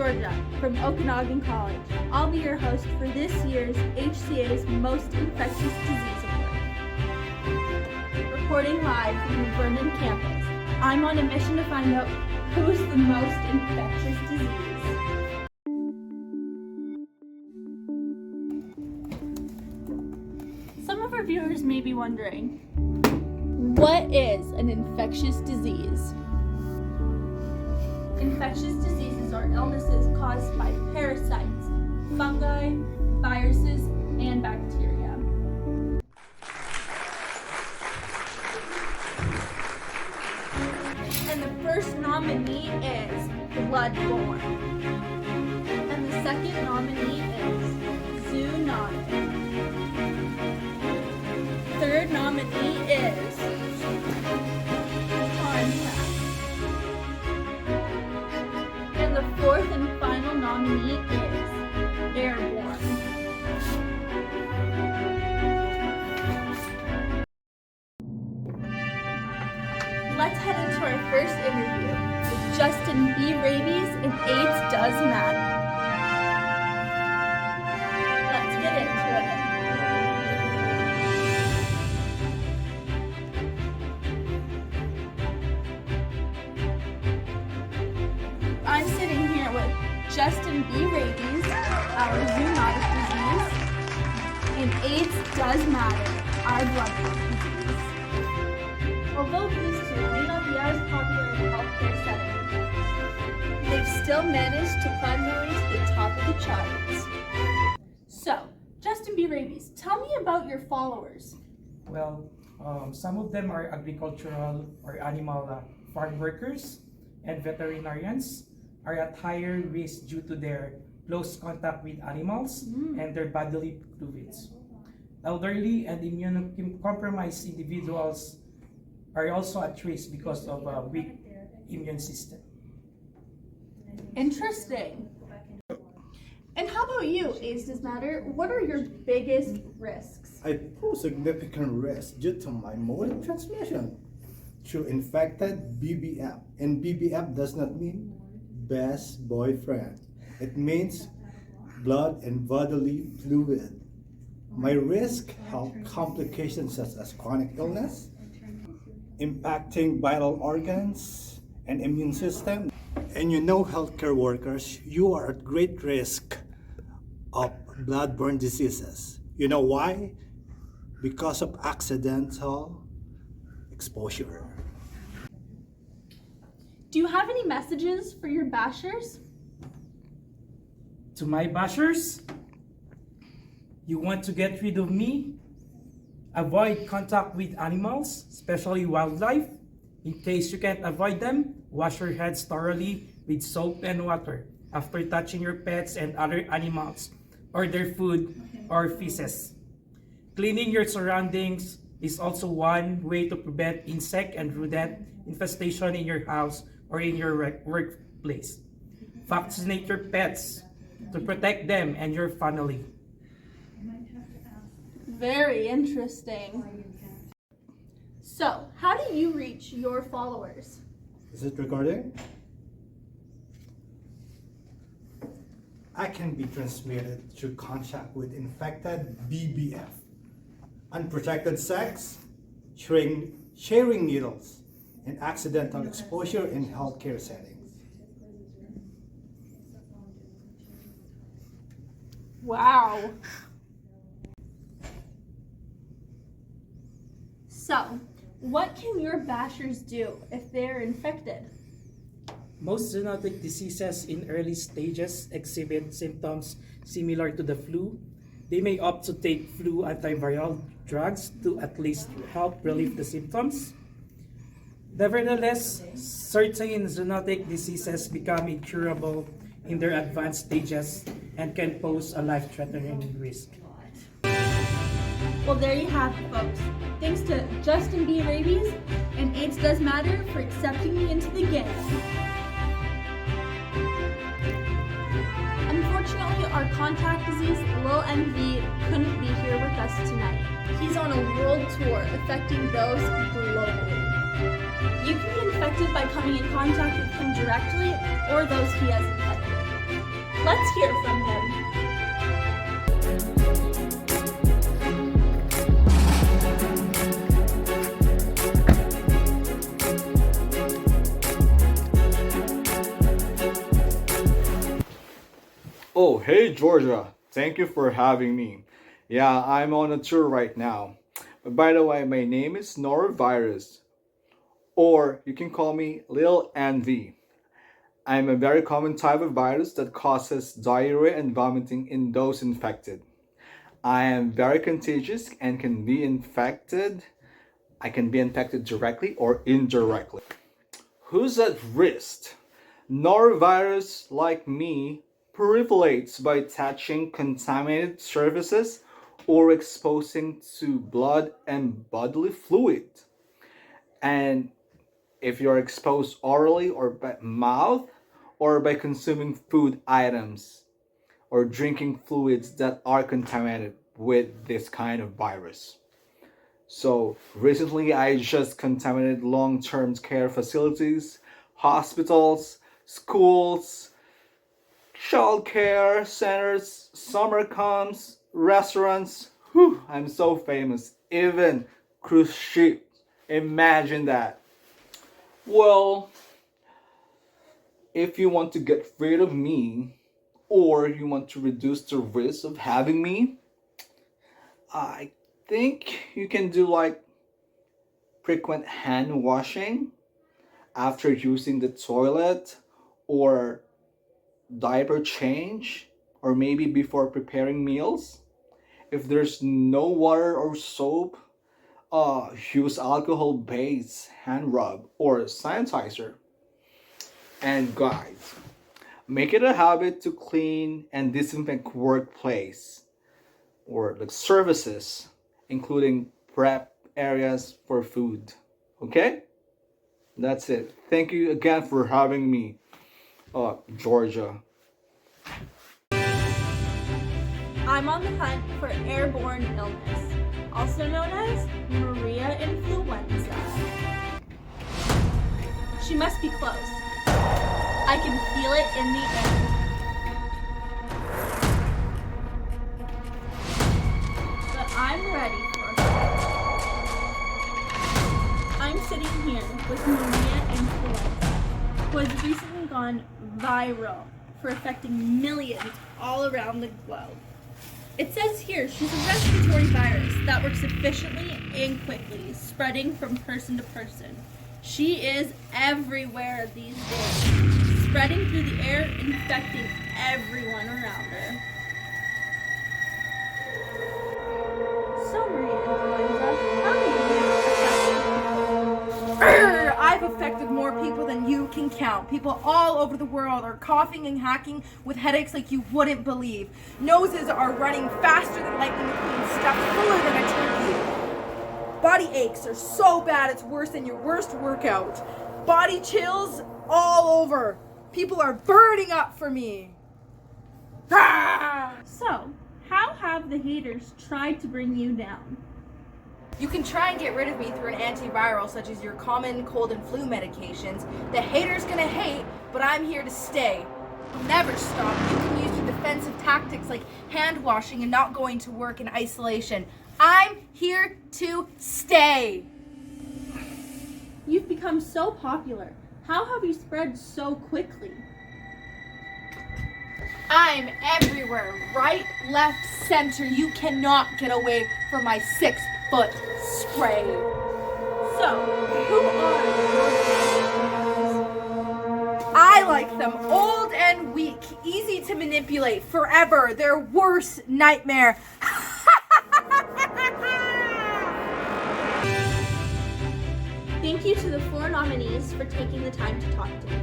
Georgia, from Okanagan College. I'll be your host for this year's HCA's Most Infectious Disease Award. Reporting live from the VERNON campus, I'm on a mission to find out who's the most infectious disease. Some of our viewers may be wondering, what is an infectious disease? Infectious diseases are illnesses caused by parasites, fungi, viruses, and bacteria. And the first nominee is bloodborne. And the second nominee is zoonotic. Third nominee is contact. And the fourth and final nominee is airborne. Let's head into our first interview with Justin B. Rabies and AIDS Does Matter. Let's get into it. I'm sitting here with Justin B. Rabies, our zoonotic disease, and AIDS Does Matter, our bloodborne disease. Although these two may not be as popular in healthcare settings, they've still managed to climb their way to the top of the charts. So, Justin B. Rabies, tell me about your followers. Well, some of them are agricultural or animal farm workers, and veterinarians are at higher risk due to their close contact with animals and their bodily fluids. Elderly and immunocompromised individuals are also at risk because of a weak immune system. Interesting. And how about you, AIDS Does Matter? What are your biggest risks? I pose significant risk due to my mode of transmission through infected BBF. And BBF does not mean best boyfriend. It means blood and bodily fluid. My risk health complications such as chronic illness, impacting vital organs and immune system. And you know, healthcare workers, you are at great risk of bloodborne diseases. You know why? Because of accidental exposure. Do you have any messages for your bashers? To my bashers, you want to get rid of me? Avoid contact with animals, especially wildlife. In case you can't avoid them, wash your hands thoroughly with soap and water after touching your pets and other animals or their food or feces. Cleaning your surroundings is also one way to prevent insect and rodent infestation in your house or in your workplace. Vaccinate your pets to protect them and your family. Very interesting. So, how do you reach your followers? Is it recording? I can be transmitted through contact with infected BBF, unprotected sex, sharing needles, and accidental exposure in healthcare settings. Wow. So, what can your bashers do if they're infected? Most zoonotic diseases in early stages exhibit symptoms similar to the flu. They may opt to take flu antiviral drugs to at least help relieve the symptoms. Nevertheless, certain zoonotic diseases become incurable in their advanced stages and can pose a life-threatening risk. Well, there you have it, folks. Thanks to Justin B. Rabies and AIDS Does Matter for accepting me into the game. Unfortunately, our contact disease, Lil MV, couldn't be here with us tonight. He's on a world tour affecting those globally. You can be infected by coming in contact with him directly or those he has infected. Let's hear from him. Oh, hey Georgia. Thank you for having me. Yeah, I'm on a tour right now. But by the way, my name is norovirus, or you can call me Lil NV. I'm a very common type of virus that causes diarrhea and vomiting in those infected. I am very contagious and can be infected. I can be infected directly or indirectly. Who's at risk? Norovirus, like me, proliferates by touching contaminated surfaces or exposing to blood and bodily fluid. And if you're exposed orally or by mouth or by consuming food items or drinking fluids that are contaminated with this kind of virus. So recently I just contaminated long-term care facilities, hospitals, schools, child care centers, summer camps, restaurants. Whew, I'm so famous. Even cruise ships. Imagine that. Well, if you want to get rid of me or you want to reduce the risk of having me, I think you can do like frequent hand washing after using the toilet, or diaper change, or maybe before preparing meals. If there's no water or soap, use alcohol-based hand rub or sanitizer. And guys, make it a habit to clean and disinfect workplace or like services, including prep areas for food. Okay? That's it. Thank you again for having me, Georgia. I'm on the hunt for airborne illness, also known as Maria influenza. She must be close. I can feel it in the air. But I'm ready for her. I'm sitting here with Maria influenza, who has recently gone viral for affecting millions all around the globe. It says here she's a respiratory virus that works efficiently and quickly, spreading from person to person. She is everywhere these days, spreading through the air, infecting everyone around her. So, Maria influenza, how do you affect? I've affected more people than you can count. People all over the world are coughing and hacking with headaches like you wouldn't believe. Noses are running faster than lightning McQueen, stuffed fuller than a turkey. Body aches are so bad it's worse than your worst workout. Body chills all over. People are burning up for me. So, how have the haters tried to bring you down? You can try and get rid of me through an antiviral such as your common cold and flu medications. The haters gonna hate, but I'm here to stay. I'll never stop. You can use your defensive tactics like hand washing and not going to work in isolation. I'm here to stay. You've become so popular. How have you spread so quickly? I'm everywhere. Right, left, center. You cannot get away from my 6-foot spray. So, who are your I like them. Old and weak. Easy to manipulate. Forever. Their worst nightmare. Thank you to the 4 nominees for taking the time to talk to me.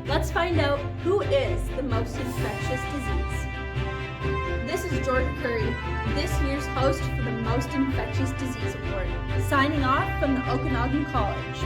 Let's find out who is the most infectious disease. This is Jordan Curry, this year's host for the Most Infectious Disease Award, signing off from the Okanagan College.